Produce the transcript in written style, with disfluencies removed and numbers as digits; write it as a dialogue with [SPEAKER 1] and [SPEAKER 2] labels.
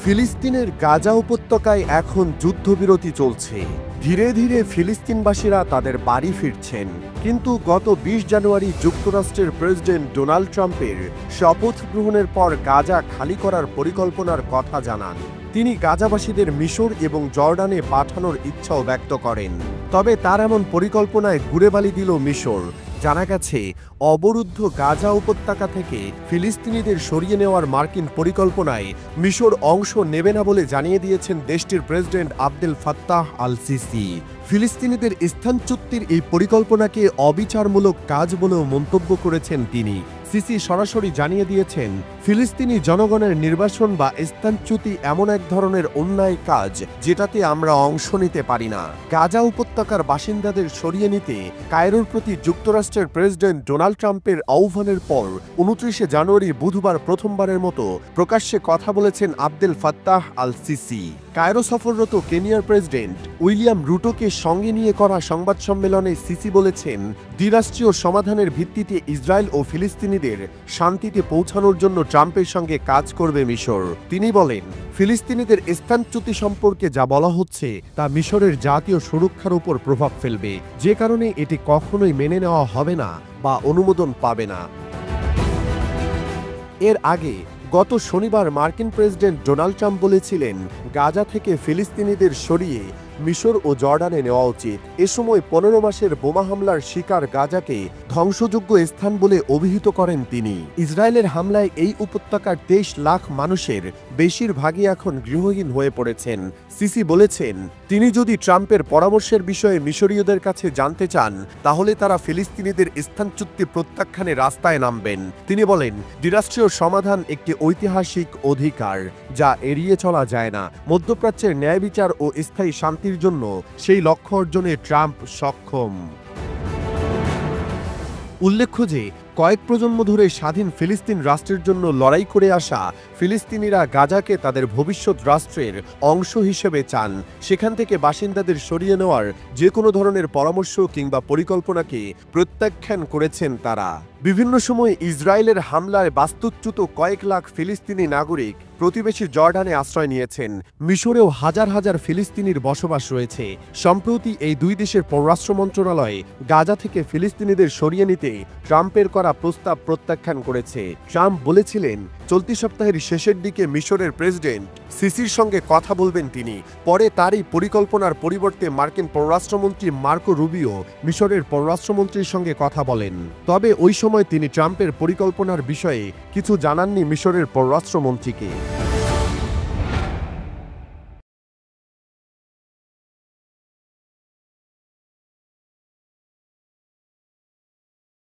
[SPEAKER 1] ফিলিস্তিনের গাজা উপত্যকায় এখন যুদ্ধবিরতি চলছে। ধীরে ধীরে ফিলিস্তিনবাসীরা তাদের বাড়ি ফিরছেন। কিন্তু গত ২০ জানুয়ারি যুক্তরাষ্ট্রের প্রেসিডেন্ট ডোনাল্ড ট্রাম্পের শপথ গ্রহণের পর গাজা খালি করার পরিকল্পনার কথা জানান। তিনি গাজাবাসীদের মিশর এবং জর্ডানে পাঠানোর ইচ্ছাও ব্যক্ত করেন। তবে তার এমন পরিকল্পনায় গুড়েবালি দিল মিশর। জানা গেছে, অবরুদ্ধ গাজা উপত্যকা থেকে ফিলিস্তিনিদের সরিয়ে নেওয়ার মার্কিন পরিকল্পনায় মিশর অংশ নেবে না বলে জানিয়ে দিয়েছেন দেশটির president Abdel Fattah al CC. ফিলিস্তিনিদের স্থানচ্যুতির এই পরিকল্পনাকে অবিচারমূলক কাজ বলেও মন্তব্য করেছেন তিনি। সিসি সরাসরি জানিয়ে দিয়েছেন, ফিলিস্তিনি জনগণের নির্বাসন বা স্থানচ্যুতি এমন এক ধরনের অন্যায় কাজ যেটাতে আমরা অংশ নিতে পারি না। গাজা উপত্যকার বাসিন্দাদের সরিয়ে নিতে কায়রোর প্রতি যুক্তরাষ্ট্রের প্রেসিডেন্ট ডোনাল্ড ট্রাম্পের আহ্বানের পর ২৯শে জানুয়ারি বুধবার প্রথমবারের মতো প্রকাশ্যে কথা বলেছেন Abdel Fattah al CC. Cairo সফররত কেনিয়ার প্রেসিডেন্ট উইলিয়াম রুটোকে সঙ্গে নিয়ে করা সংবাদ সম্মেলনে সিসি বলেছেন, দ্বিরাষ্ট্রীয় সমাধানের ভিত্তিতে ইসরায়েল ও ফিলিস্তিনিদের শান্তিতে পৌঁছানোর জন্য ট্রাম্পের সঙ্গে কাজ করবে মিশর। তিনি বলেন, ফিলিস্তিনিদের স্থানচ্যুতি সম্পর্কে যা বলা হচ্ছে তা মিশরের জাতীয় সুরক্ষার উপর প্রভাব ফেলবে, যে কারণে এটি কখনোই মেনে নেওয়া হবে না বা অনুমোদন পাবে না। এর আগে গত শনিবার মার্কিন প্রেসিডেন্ট ডোনাল্ড ট্রাম্প বলেছিলেন, গাজা থেকে ফিলিস্তিনিদের সরিয়ে মিশর ও জর্ডানে নেওয়া উচিত। এ সময় ১৫ মাসের বোমা হামলার শিকার গাজাকে ধ্বংসযোগ্য স্থান বলে অভিহিত করেন তিনি। ইসরায়েলের হামলায় এই উপত্যকার ২৩ লাখ মানুষের বেশিরভাগই এখন গৃহহীন হয়ে পড়েছেন। সিসি বলেছেন, তিনি যদি ট্রাম্পের পরামর্শের বিষয়ে মিশরীয়দের কাছে জানতে চান, তাহলে তারা ফিলিস্তিনিদের স্থানচ্যুতি প্রত্যাখ্যানে রাস্তায় নামবেন। তিনি বলেন, দ্বিরাষ্ট্রীয় সমাধান একটি ঐতিহাসিক অধিকার যা এড়িয়ে চলা যায় না। মধ্যপ্রাচ্যের ন্যায় বিচার ও স্থায়ী শান্তির জন্য সেই লক্ষ্য অর্জনে ট্রাম্প সক্ষম। উল্লেখ্য যে, কয়েক প্রজন্ম ধরে স্বাধীন ফিলিস্তিন রাষ্ট্রের জন্য লড়াই করে আসা ফিলিস্তিনিরা গাজাকে তাদের ভবিষ্যৎ রাষ্ট্রের অংশ হিসেবে চান। সেখান থেকে বাসিন্দাদের সরিয়ে নেওয়ার যে কোনো ধরনের পরামর্শ কিংবা পরিকল্পনাকে প্রত্যাখ্যান করেছেন তারা। বিভিন্ন সময় ইসরায়েলের হামলায় বাস্তুচ্যুত কয়েক লাখ ফিলিস্তিনি নাগরিক প্রতিবেশী জর্ডানে আশ্রয় নিয়েছেন। মিশরেও হাজার হাজার ফিলিস্তিনির বসবাস রয়েছে। সম্প্রতি এই দুই দেশের পররাষ্ট্র মন্ত্রণালয় গাজা থেকে ফিলিস্তিনিদের সরিয়ে নিতে ট্রাম্পের করা প্রস্তাব প্রত্যাখ্যান করেছে। ট্রাম্প বলেছিলেন, চলতি সপ্তাহের শেষের দিকে মিশরের প্রেসিডেন্ট সিসির সঙ্গে কথা বলবেন তিনি। পরে তার এই পরিকল্পনার পরিবর্তে মার্কিন পররাষ্ট্রমন্ত্রী মার্কো রুবিও মিশরের পররাষ্ট্রমন্ত্রীর সঙ্গে কথা বলেন। তবে ওই সময় তিনি ট্রাম্পের পরিকল্পনার বিষয়ে কিছু জানাননি মিশরের পররাষ্ট্রমন্ত্রীকে।